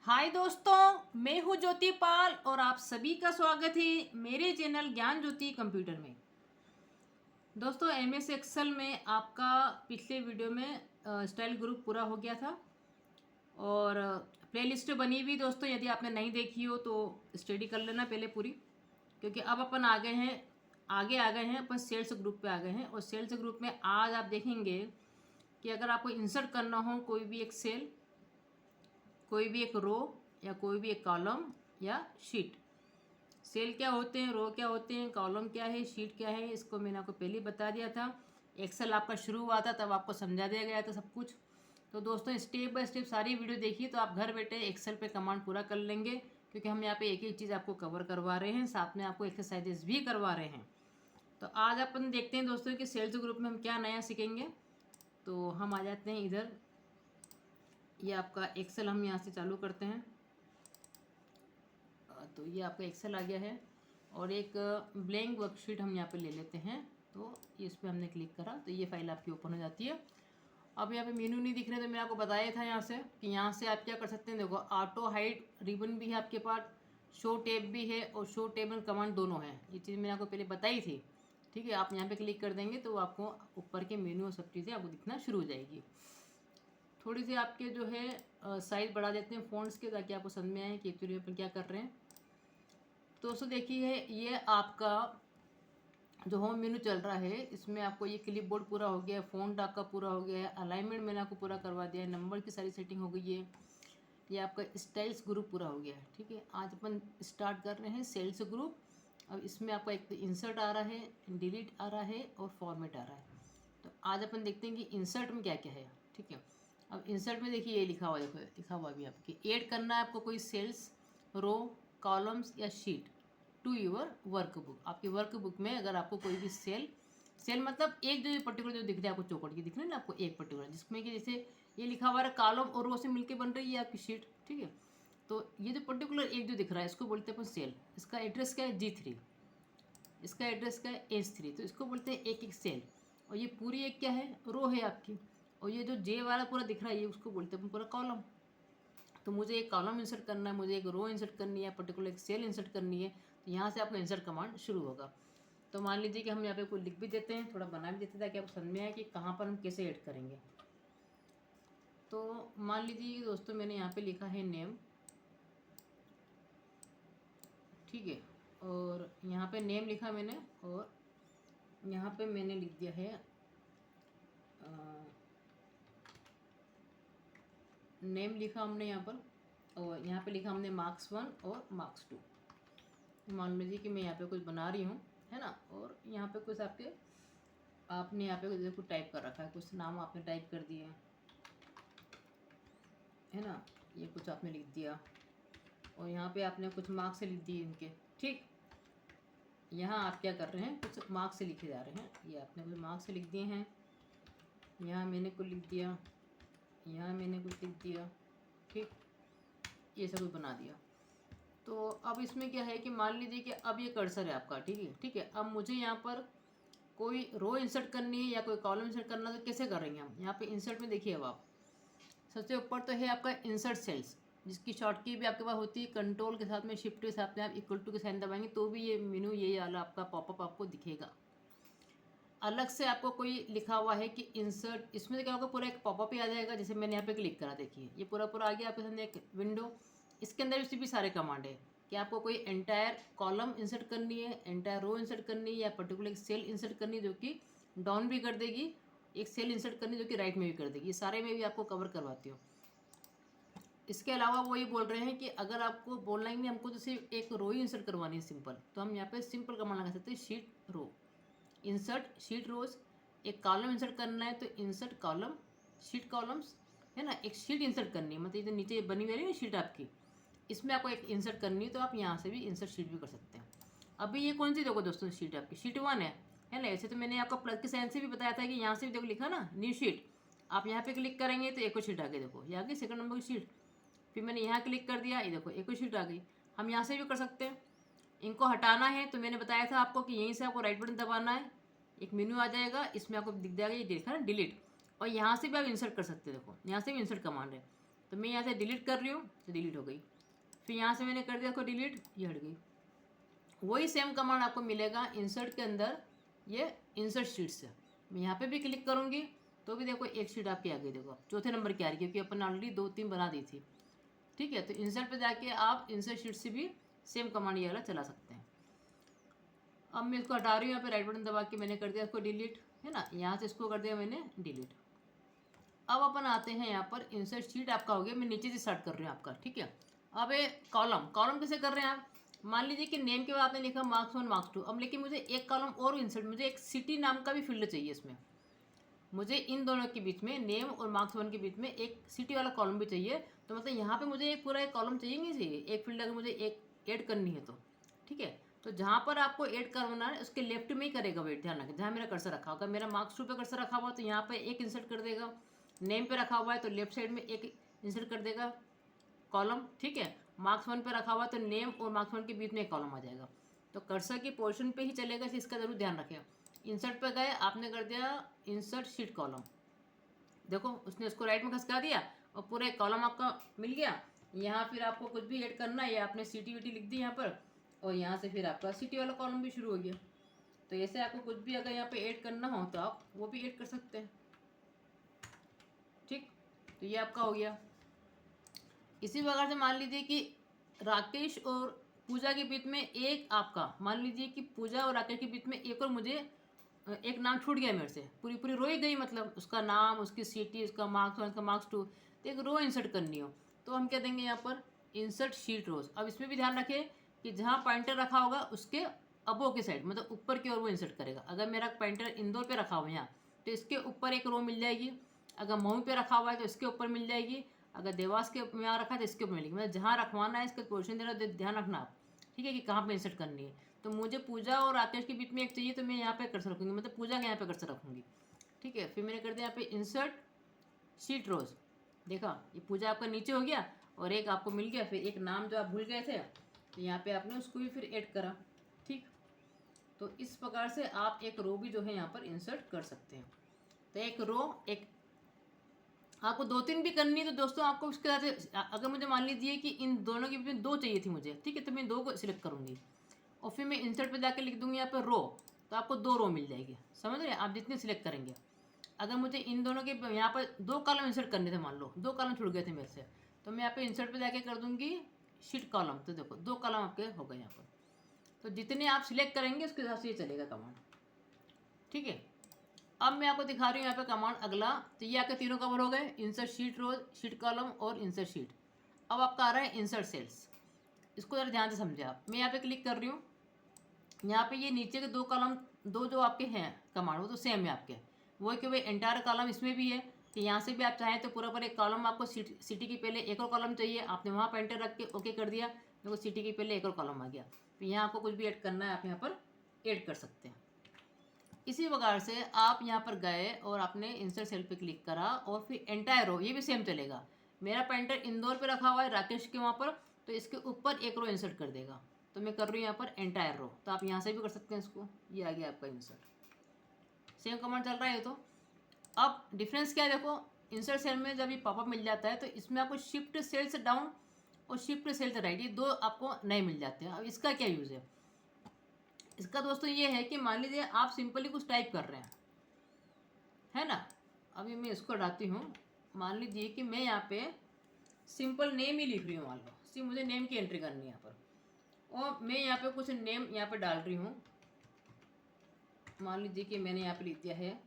हाय दोस्तों, मैं हूँ ज्योति पाल और आप सभी का स्वागत है मेरे चैनल ज्ञान ज्योति कंप्यूटर में। दोस्तों, एमएस एक्सेल में आपका पिछले वीडियो में स्टाइल ग्रुप पूरा हो गया था और प्लेलिस्ट बनी हुई। दोस्तों, यदि आपने नहीं देखी हो तो स्टडी कर लेना पहले पूरी, क्योंकि अब अपन आगे आ गए हैं अपन सेल्स ग्रुप पे आ गए हैं। और सेल्स ग्रुप में आज आप देखेंगे कि अगर आपको इंसर्ट करना हो कोई भी एक सेल, कोई भी एक रो या कोई भी एक कॉलम या शीट। सेल क्या होते हैं, रो क्या होते हैं, कॉलम क्या है, शीट क्या है, इसको मैंने आपको पहले बता दिया था। एक्सेल आपका शुरू हुआ था तब आपको समझा दिया गया था सब कुछ। तो दोस्तों, स्टेप बाय स्टेप सारी वीडियो देखिए तो आप घर बैठे एक्सेल पे कमांड पूरा कर लेंगे, क्योंकि हम यहाँ पे एक एक चीज़ आपको कवर करवा रहे हैं, साथ में आपको एक्सरसाइजेस भी करवा रहे हैं। तो आज अपन देखते हैं दोस्तों कि सेल्स ग्रुप में हम क्या नया सीखेंगे। तो हम आ जाते हैं इधर, ये आपका एक्सेल हम यहाँ से चालू करते हैं। तो ये आपका एक्सेल आ गया है और एक ब्लैंक वर्कशीट हम यहाँ पे ले लेते हैं। तो इस पर हमने क्लिक करा तो ये फाइल आपकी ओपन हो जाती है। अब यहाँ पे मेनू नहीं दिख रहे, तो मैंने आपको बताया था यहाँ से कि यहाँ से आप क्या कर सकते हैं। देखो, ऑटो हाइड रिबन भी है आपके पास, शो टैब भी है और शो टैब एंड कमांड दोनों है। ये चीज़ मैंने आपको पहले बताई थी। ठीक है, आप यहाँ पे क्लिक कर देंगे तो आपको ऊपर के मेनू और सब चीज़ें आपको दिखना शुरू हो जाएगी। थोड़ी सी आपके जो है साइज बढ़ा देते हैं फ़ॉन्ट्स के, ताकि आपको समझ में आए कि एक्चुअली अपन क्या कर रहे हैं। तो दोस्तों देखिए, ये आपका जो होम मेनू चल रहा है, इसमें आपको ये क्लिप बोर्ड पूरा हो गया है, फ़ॉन्ट आपका पूरा हो गया है, अलाइनमेंट मैंने आपको पूरा करवा दिया है, नंबर की सारी सेटिंग हो गई है, ये आपका स्टाइल्स ग्रुप पूरा हो गया है। ठीक है, आज अपन स्टार्ट कर रहे हैं सेल्स ग्रुप। अब इसमें आपका एक तो इंसर्ट आ रहा है, डिलीट आ रहा है और फॉर्मेट आ रहा है। तो आज अपन देखते हैं कि इंसर्ट में क्या क्या है। ठीक है, अब इंसर्ट में देखिए ये लिखा हुआ, देखो लिखा हुआ अभी आपकी ऐड करना है आपको कोई सेल्स, रो, कॉलम्स या शीट टू योर वर्कबुक। आपकी वर्कबुक में अगर आपको कोई भी सेल मतलब एक जो पर्टिकुलर जो दिख रहा है आपको चौकट की दिख रही है ना आपको, एक पर्टिकुलर जिसमें कि जैसे ये लिखा हुआ है कॉलम और रो से मिलकर बन रही है आपकी शीट। ठीक है, तो ये जो पर्टिकुलर एक जो दिख रहा है इसको बोलते हैं अपन सेल। इसका एड्रेस क्या है G3, इसका एड्रेस क्या है H3, तो इसको बोलते हैं एक एक सेल। और ये पूरी एक क्या है, रो है आपकी। और ये जो J वाला पूरा दिख रहा है ये उसको बोलते हैं अपन पूरा कॉलम। तो मुझे एक कॉलम इंसर्ट करना है, मुझे एक रो इंसर्ट करनी है, पर्टिकुलर एक सेल इंसर्ट करनी है, तो यहाँ से आपका इंसर्ट कमांड शुरू होगा। तो मान लीजिए कि हम यहाँ पे कोई लिख भी देते हैं, थोड़ा बना भी देते हैं, ताकि आपको समझ में आए कि कहाँ पर हम कैसे ऐड करेंगे। तो मान लीजिए दोस्तों मैंने यहाँ पे लिखा है नेम। ठीक है, और यहाँ पे नेम लिखा मैंने, और यहाँ पे मैंने लिख दिया है नेम लिखा हमने यहाँ पर, और यहाँ पे लिखा हमने मार्क्स 1 और मार्क्स 2। मान लीजिए कि मैं यहाँ पे कुछ बना रही हूँ, है ना, और यहाँ पे कुछ आपने यहाँ पे कुछ टाइप कर रखा है, कुछ नाम आपने टाइप कर दिए है ना, ये कुछ आपने लिख दिया, और यहाँ पे आपने कुछ मार्क्स से लिख दिए इनके। ठीक, यहाँ आप क्या कर रहे हैं, कुछ मार्क्स से लिखे जा रहे हैं, ये आपने कुछ मार्क्स से लिख दिए हैं, यहाँ मैंने कुछ लिख दिया, यहाँ मैंने कुछ लिख दिया। ठीक, ये सब कुछ बना दिया। तो अब इसमें क्या है कि मान लीजिए कि अब ये कर्सर है आपका। ठीक है, ठीक है, अब मुझे यहाँ पर कोई रो इंसर्ट करनी है या कोई कॉलम इंसर्ट करना है, तो कैसे करेंगे हम। यहाँ पे इंसर्ट में देखिए, अब आप सबसे ऊपर तो है आपका इंसर्ट सेल्स, जिसकी शॉर्ट की भी आपके पास होती है, कंट्रोल के साथ में शिफ्ट के साथ में आप इक्वल टू के साइन दबाएंगे तो भी ये मेनू ये वाला आपका पॉपअप आपको दिखेगा। अलग से आपको कोई लिखा हुआ है कि इंसर्ट, इसमें क्या होगा, पूरा एक पॉपअप ही आ जाएगा। जैसे मैंने यहाँ पे क्लिक करा, देखिए ये पूरा पूरा आ गया आपके सामने एक विंडो। इसके अंदर भी सारे कमांड है कि आपको कोई एंटायर कॉलम इंसर्ट करनी है, एंटायर रो इंसर्ट करनी है, या पर्टिकुलर एक सेल इंसर्ट करनी है जो कि डाउन भी कर देगी, एक सेल इंसर्ट करनी जो कि राइट में भी कर देगी। ये सारे में भी आपको कवर करवाती हूँ। इसके अलावा वो ये बोल रहे हैं कि अगर आपको बोलना ही नहीं, हमको तो सिर्फ एक रो ही इंसर्ट करवानी है सिंपल, तो हम यहाँ पे सिंपल कमांड लगा सकते हैं, शीट रो, इंसर्ट शीट रोज। एक कॉलम इंसर्ट करना है तो इंसर्ट कॉलम शीट कॉलम्स, है ना। एक शीट इंसर्ट करनी है, मतलब ये जो नीचे बनी हुई है ना शीट आपकी, इसमें आपको एक इंसर्ट करनी है, तो आप यहाँ से भी इंसर्ट शीट भी कर सकते हैं। अभी ये कौन सी देखो दोस्तों, शीट आपकी शीट 1 है ना। ऐसे तो मैंने आपको प्लस के साइन से भी बताया था कि यहाँ से भी देखो लिखा ना न्यू शीट, आप यहाँ पे क्लिक करेंगे तो एक और शीट आ गई, देखो ये आ गई सेकंड नंबर की शीट। फिर मैंने यहाँ क्लिक कर दिया, ये देखो एक और शीट आ गई। हम यहाँ से भी कर सकते हैं। इनको हटाना है तो मैंने बताया था आपको कि यहीं से आपको राइट बटन दबाना है, एक मेन्यू आ जाएगा, इसमें आपको दिख जाएगा ये देखा ना डिलीट, और यहाँ से भी आप इंसर्ट कर सकते हैं। देखो यहाँ से भी इंसर्ट कमांड है, तो मैं यहाँ से डिलीट कर रही हूँ तो डिलीट हो गई, फिर यहाँ से मैंने कर दिया इसको डिलीट, ये हट गई। वही सेम कमांड आपको मिलेगा इंसर्ट के अंदर, ये इंसर्ट शीट से। मैं यहाँ पे भी क्लिक करूँगी तो भी देखो एक शीट आपकी आ गई, देखो चौथे नंबर की आ रही है क्योंकि अपन ऑलरेडी 2-3 बना दी थी। ठीक है, तो इंसर्ट पे जाके आप इंसर्ट शीट से भी सेम कमांड ये वाला चला सकते हैं। अब मैं इसको हटा रही हूँ, यहाँ पे राइट बटन दबा के मैंने कर दिया इसको डिलीट, है ना, यहाँ से इसको कर दिया मैंने डिलीट। अब अपन आते हैं यहाँ पर इंसर्ट शीट आपका हो गया, मैं नीचे से स्टार्ट कर रही हूँ आपका। ठीक है, अब ये कॉलम कैसे कर रहे हैं आप, मान लीजिए कि नेम के बाद आपने लिखा मार्क्स 1 मार्क्स 2, अब लेकिन मुझे एक कॉलम और इंसर्ट, मुझे एक सिटी नाम का भी फील्ड चाहिए इसमें, मुझे इन दोनों के बीच में नेम और मार्क्स 1 के बीच में एक सिटी वाला कॉलम भी चाहिए। तो मतलब यहाँ पे मुझे एक पूरा एक कॉलम चाहिए नहीं चाहिए, एक फील्ड अगर मुझे एक ऐड करनी है तो। ठीक है, तो जहाँ पर आपको ऐड करना है उसके लेफ्ट में ही करेगा वेट, ध्यान रखें, जहाँ मेरा कर्सर रखा होगा, मेरा मार्क्स 2 पे कर्सर रखा हुआ तो यहाँ पे एक इंसर्ट कर देगा, नेम पे रखा हुआ है तो लेफ्ट साइड में एक इंसर्ट कर देगा कॉलम। ठीक है, मार्क्स 1 पे रखा हुआ है तो नेम और मार्क्स 1 के बीच में एक कॉलम आ जाएगा, तो कर्सर की पोर्शन पे ही चलेगा, इसका जरूर ध्यान रखें। इंसर्ट पे गए, आपने कर दिया इंसर्ट शीट कॉलम, देखो उसने उसको राइट में खसका दिया और पूरा एक कॉलम आपका मिल गया। यहाँ फिर आपको कुछ भी ऐड करना है, या आपने सिटी विटी लिख दी यहाँ पर, और यहाँ से फिर आपका सिटी वाला कॉलम भी शुरू हो गया। तो ऐसे आपको कुछ भी अगर यहाँ पे ऐड करना हो तो आप वो भी ऐड कर सकते हैं। ठीक, तो ये आपका हो गया। इसी प्रकार से मान लीजिए कि राकेश और पूजा के बीच में एक आपका, मान लीजिए कि पूजा और राकेश के बीच में एक और मुझे एक नाम छूट गया मेरे से, पूरी पूरी रो ही गई, मतलब उसका नाम, उसकी सिटी, उसका मार्क्स 1, उसका मार्क्स 2, तो एक रो इंसर्ट करनी हो तो हम क्या देंगे यहाँ पर इंसर्ट शीट रोज। अब इसमें भी ध्यान रखें कि जहाँ पॉइंटर रखा होगा उसके अबो के साइड, मतलब ऊपर की ओर वो इंसर्ट करेगा। अगर मेरा पॉइंटर इंदौर पे रखा हुआ है यहाँ, तो इसके ऊपर एक रो मिल जाएगी, अगर मऊ पे रखा हुआ है तो इसके ऊपर मिल जाएगी, अगर देवास के यहाँ रखा है तो इसके ऊपर मिलेगी, मतलब जहाँ रखवाना है इसका पोजिशन देना, ध्यान रखना आप। ठीक है, कि कहाँ पे इंसर्ट करनी है। तो मुझे पूजा और राकेश के बीच में एक चाहिए तो मैं यहाँ पे कर्सर रखूँगी, मतलब पूजा के यहाँ पे कर्सर रखूँगी। ठीक है, फिर मैंने कर दिया यहाँ पे इंसर्ट शीट रोज, देखा ये पूजा आपका नीचे हो गया और एक आपको मिल गया, फिर एक नाम जो आप भूल गए थे तो यहाँ पे आपने उसको भी फिर ऐड करा। ठीक, तो इस प्रकार से आप एक रो भी जो है यहाँ पर इंसर्ट कर सकते हैं। तो एक रो, एक आपको 2-3 भी करनी है तो दोस्तों आपको उसके साथ, अगर मुझे मान लीजिए कि इन दोनों के बीच में 2 चाहिए थी मुझे, ठीक है, तो मैं 2 को सिलेक्ट करूँगी और फिर मैं इंसर्ट पे जाके लिख दूंगी यहाँ पर रो, तो आपको 2 रो मिल जाएगी। समझ रहे हैं, आप जितने सिलेक्ट करेंगे। अगर मुझे इन दोनों के यहाँ पर 2 कॉलम इंसर्ट करने थे, मान लो 2 कॉलम छूट गए थे मेरे से, तो मैं यहाँ पे इंसर्ट पे जाके कर दूंगी शीट कॉलम, तो देखो 2 कॉलम आपके हो गए यहाँ पर। तो जितने आप सिलेक्ट करेंगे उसके हिसाब से ये चलेगा कमांड। ठीक है, अब मैं आपको दिखा रही हूँ यहाँ पे कमांड अगला। तो ये आपके तीनों कवर हो गए, इंसर्ट शीट रोज, शीट कॉलम और इंसर्ट शीट। अब आपका आ रहा है इंसर्ट सेल्स, इसको जरा ध्यान से समझे आप। मैं यहाँ पे क्लिक कर रही हूँ, यहाँ पे ये नीचे के 2 कॉलम, 2 जो आपके हैं कमांड वो तो सेम है आपके, वो है कि भाई एंटायर कॉलम इसमें भी है कि यहाँ से भी आप चाहें तो पूरा पर एक कॉलम, आपको सिटी की पहले एक और कॉलम चाहिए, आपने वहाँ पर एंटर रख के ओके कर दिया, देखो सिटी की पहले एक और कॉलम आ गया। तो यहाँ आपको कुछ भी ऐड करना है आप यहाँ पर ऐड कर सकते हैं। इसी प्रकार से आप यहाँ पर गए और आपने इंसर्ट सेल पे क्लिक करा और फिर एंटायर रो, ये भी सेम चलेगा। मेरा पॉइंटर इंदौर पे रखा हुआ है राकेश के वहाँ पर, तो इसके ऊपर एक रो इंसर्ट कर देगा, तो मैं कर रही हूँ यहाँ पर एंटायर रो, तो आप यहाँ से भी कर सकते हैं इसको। ये आ गया आपका इंसर्ट, सेम कमांड चल रहा है ये। तो अब डिफरेंस क्या है देखो, इंसर्ट सेल में जब ये पॉपअप मिल जाता है तो इसमें आपको शिफ्ट सेल से डाउन और शिफ्ट सेल से राइट, ये 2 आपको नए मिल जाते हैं। अब इसका क्या यूज़ है, इसका दोस्तों ये है कि मान लीजिए आप सिंपली कुछ टाइप कर रहे हैं, है ना। अभी मैं इसको हटाती हूँ, मान लीजिए कि मैं यहाँ पे सिंपल नेम ही लिख रही हूँ, मान लो सिर्फ मुझे नेम की एंट्री करनी है यहाँ पर, और मैं यहाँ पे कुछ नेम यहाँ पे डाल रही हूँ। मान लीजिए कि मैंने यहाँ पे लिख दिया है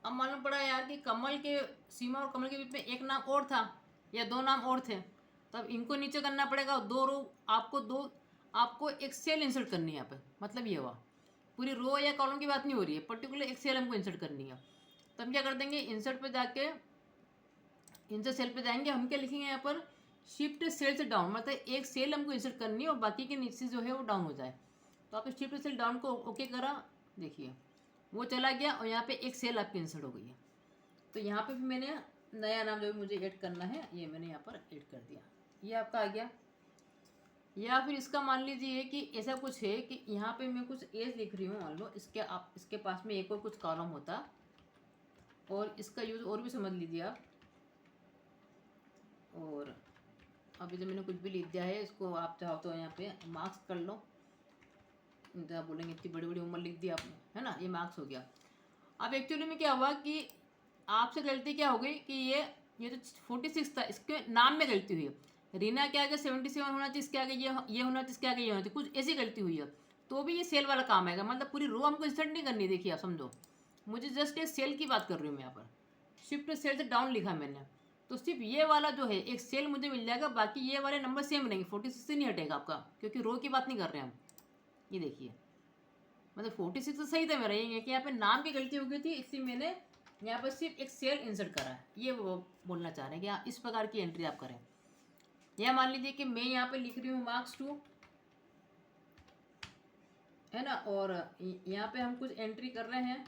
अब मालूम पड़ा यार कि कमल के, सीमा और कमल के बीच में एक नाम और था या 2 नाम और थे, तब इनको नीचे करना पड़ेगा और 2 रो आपको एक सेल इंसर्ट करनी है यहाँ पे। मतलब ये हुआ, पूरी रो या कॉलम की बात नहीं हो रही है, पर्टिकुलर एक सेल हमको इंसर्ट करनी है। तो हम क्या कर देंगे, इंसर्ट पे जाके इंसर्ट सेल पे जाएंगे, हम क्या लिखेंगे यहाँ पर शिफ्ट सेल से डाउन, मतलब एक सेल हमको इंसर्ट करनी है और बाकी के नीचे जो है वो डाउन हो जाए। तो आपने शिफ्ट सेल डाउन को ओके करा, देखिए वो चला गया और यहाँ पे एक सेल आपकी इंसर्ट हो गई है। तो यहाँ पे भी मैंने नया नाम जो भी मुझे ऐड करना है ये मैंने यहाँ पर ऐड कर दिया, ये आपका आ गया। या फिर इसका मान लीजिए कि ऐसा कुछ है कि यहाँ पे मैं कुछ एज लिख रही हूँ, मान लो इसके पास में एक और कुछ कॉलम होता और इसका यूज़ और भी समझ लीजिए आप। और अभी तो मैंने कुछ भी लिख दिया है, इसको आप चाहो तो यहाँ पे मार्क्स कर लो। तो आप बोलेंगे इतनी बड़ी बड़ी उम्र लिख दी आपने, है ना, ये मार्क्स हो गया। अब एक्चुअली में क्या हुआ कि आपसे गलती क्या हो गई कि ये तो 46 था, इसके नाम में गलती हुई है। रीना के आगे 77 होना चाहिए, इसके आगे ये होना चाहिए, इसके आगे ये होना चाहिए, कुछ ऐसी गलती हुई है। तो भी ये सेल वाला काम आएगा, मतलब पूरी रो हमको इंसर्ट नहीं करनी। देखिए आप समझो, मुझे जस्ट एक सेल की बात कर रही हूँ मैं यहाँ पर। शिफ्ट सेल से डाउन लिखा मैंने, तो सिर्फ ये वाला जो है एक सेल मुझे मिल जाएगा, बाकी ये वाले नंबर सेम रहेंगे, 46 से नहीं हटेगा आपका, क्योंकि रो की बात नहीं कर रहे हैं हम। ये देखिए, मतलब 46 तो सही था मेरा, ये कि यहाँ पे नाम की गलती हो गई थी, इसलिए मैंने यहाँ पर सिर्फ एक सेल इंसर्ट करा है। ये वो बोलना चाह रहे हैं कि हाँ इस प्रकार की एंट्री आप करें। यह मान लीजिए कि मैं यहाँ पे लिख रही हूँ मार्क्स 2, है ना, और यहाँ पे हम कुछ एंट्री कर रहे हैं।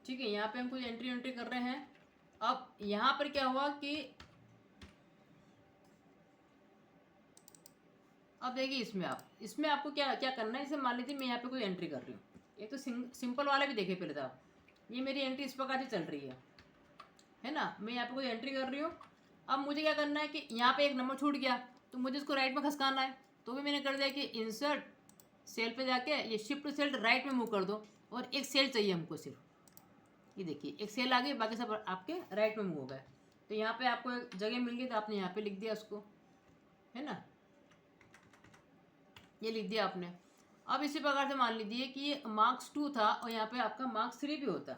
ठीक है, यहाँ पे हम कुछ एंट्री कर रहे हैं। अब यहाँ पर क्या हुआ कि अब देखिए इसमें आपको क्या क्या करना है। इसे मान लीजिए मैं यहाँ पे कोई एंट्री कर रही हूँ, ये तो सिंपल वाला भी देखिए पहले तो आप। ये मेरी एंट्री इस प्रकार से चल रही है ना, मैं यहाँ पे कोई एंट्री कर रही हूँ। अब मुझे क्या करना है कि यहाँ पे एक नंबर छूट गया, तो मुझे इसको राइट में खसकाना है। तो भी मैंने कर दिया कि इंसर्ट सेल पे जाके ये शिफ्ट सेल राइट में मूव कर दो, और एक सेल चाहिए हमको सिर्फ। ये देखिए एक सेल आ गई, बाकी सब आपके राइट में मूव हो गए। तो यहाँ पे आपको एक जगह मिल गई, तो आपने यहाँ पे लिख दिया उसको, है ना, ये लिख दिया आपने। अब इसी प्रकार से मान लीजिए कि ये मार्क्स 2 था और यहाँ पे आपका मार्क्स 3 भी होता,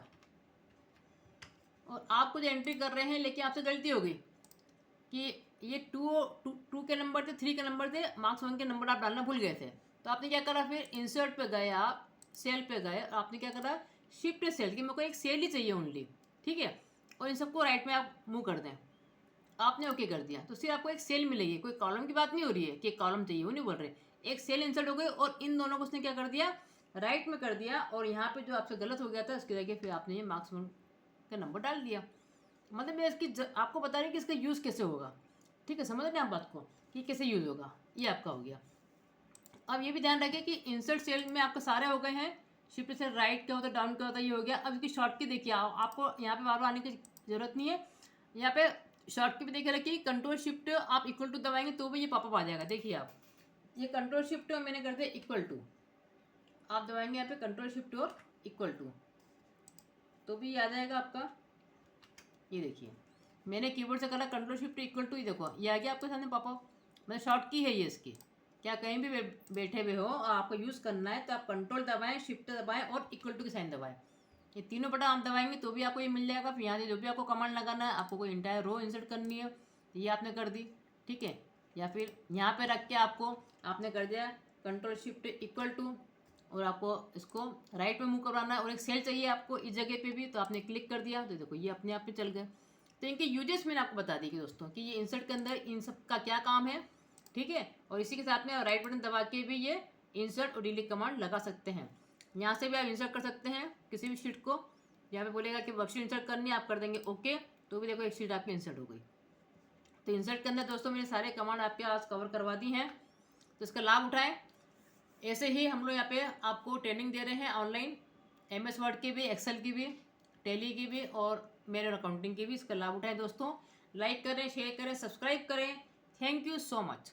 और आप कुछ एंट्री कर रहे हैं, लेकिन आपसे गलती हो गई कि ये टू के नंबर थे, 3 के नंबर थे, मार्क्स 1 के नंबर आप डालना भूल गए थे। तो आपने क्या करा, फिर इंसर्ट पे गए, आप सेल पे गए, और आपने क्या करा, शिफ्ट सेल की मेरे को एक सेल ही चाहिए ओनली, ठीक है, और इन सबको राइट में आप मूव कर दें। आपने ओके कर दिया, तो सिर्फ आपको एक सेल मिलेगी, कोई कॉलम की बात नहीं हो रही है कि कॉलम चाहिए, वो नहीं बोल रहे। एक सेल इंसर्ट हो गई, और इन दोनों को उसने क्या कर दिया, राइट में कर दिया, और यहाँ पे जो आपसे गलत हो गया था उसकी जगह फिर आपने ये मार्क्स 1 का नंबर डाल दिया। मतलब मैं इसकी आपको बता रही हूँ कि इसका यूज़ कैसे होगा। ठीक है, समझ रहे हैं आप बात को कि कैसे यूज़ होगा। ये आपका हो गया। अब ये भी ध्यान रखें कि इंसर्ट सेल में आपके सारे हो गए हैं। शिफ्ट सेल राइट क्या होता है, डाउन क्या होता है, ये हो गया। अब इसकी शॉर्ट की देखिए, आपको यहाँ पे बार बार आने की जरूरत नहीं है। यहाँ पे शॉर्ट की भी देखिए रखिए, कंट्रोल शिफ्ट आप इक्वल टू दबाएंगे तो भी ये पॉपअप आ जाएगा। देखिए आप, ये कंट्रोल शिफ्ट मैंने कर दिया इक्वल टू, आप दबाएंगे यहाँ पे कंट्रोल शिफ्ट और इक्वल टू, तो भी ये आ जाएगा आपका। ये देखिए मैंने कीबोर्ड से करा कंट्रोल शिफ्ट इक्वल टू, ही देखो ये आ गया आपके सामने पॉपअप। मतलब शॉर्ट की है ये इसकी। क्या कहीं भी बैठे हुए हो और आपको यूज़ करना है, तो आप कंट्रोल दबाएं, शिफ्ट दबाएं और इक्वल टू की साइन दबाएं। ये तीनों बटन आप दबाएंगे तो भी आपको ये मिल जाएगा। फिर यहाँ से जो भी आपको कमांड लगाना है, आपको कोई इंटायर रो इंसर्ट करनी है, ये आपने कर दी, ठीक है। या फिर यहाँ पे रख के आपने कर दिया कंट्रोल शिफ्ट इक्वल टू, और आपको इसको राइट में मूव करवाना है, और एक सेल चाहिए आपको इस जगह पे भी, तो आपने क्लिक कर दिया, तो देखो ये अपने आप में चल गए। तो इनके यूजेस मैंने आपको बता दी कि दोस्तों कि ये इंसर्ट के अंदर इन सब का क्या काम है, ठीक है। और इसी के साथ में राइट बटन दबा के भी ये इंसर्ट और डिलीट कमांड लगा सकते हैं। यहाँ से भी आप इंसर्ट कर सकते हैं किसी भी शीट को। यहाँ पे बोलेगा कि वर्कशीट इंसर्ट करनी है, आप कर देंगे ओके, तो भी देखो एक शीट आपकी इंसर्ट हो गई। तो इंसर्ट के अंदर दोस्तों मैंने सारे कमांड आपके आज कवर करवा दी हैं, तो इसका लाभ उठाएं। ऐसे ही हम लोग यहाँ पे आपको ट्रेनिंग दे रहे हैं ऑनलाइन, MS वर्ड की भी, एक्सेल की भी, टैली की भी, और मेरे अकाउंटिंग की भी। इसका लाभ उठाएं दोस्तों। लाइक करें, शेयर करें, सब्सक्राइब करें। Thank you so much.